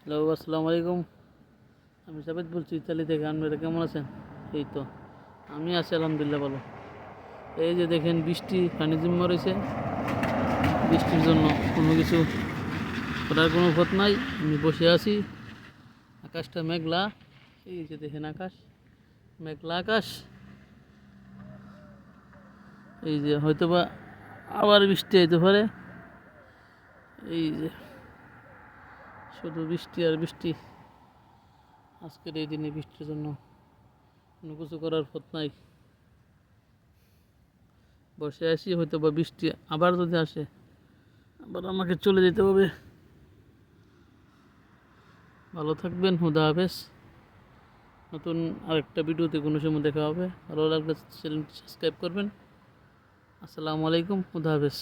Hello, আসসালামু আলাইকুম। আমি সাবেদ বলছি ইতালি থেকে। আপনারা কেমন আছেন? এই তো আমি আছি আলহামদুলিল্লাহ ভালো। এই যে দেখেন বৃষ্টি পানি জমা রয়েছে। বৃষ্টির জন্য কোনো কিছু করার কোনো পথ নাই। আমি বসে আছি, আকাশটা মেঘলা। এই যে দেখেন আকাশ, মেঘলা আকাশ। এই যে হয়তোবা আবার বৃষ্টি হইতে পারে। এই যে শুধু বৃষ্টি আর বৃষ্টি। আজকের এই দিনে বৃষ্টির জন্য কোনো কিছু করার পথ নাই। বসে আছি, হয়তো বা বৃষ্টি আবার যদি আসে আবার আমাকে চলে যেতে হবে। ভালো থাকবেন, খুদা হাফেজ। নতুন আরেকটা ভিডিওতে কোনো সময় দেখা হবে। ভালো লাগলে চ্যানেলটি সাবস্ক্রাইব করবেন। আসসালামু আলাইকুম, খুদা হাফেজ।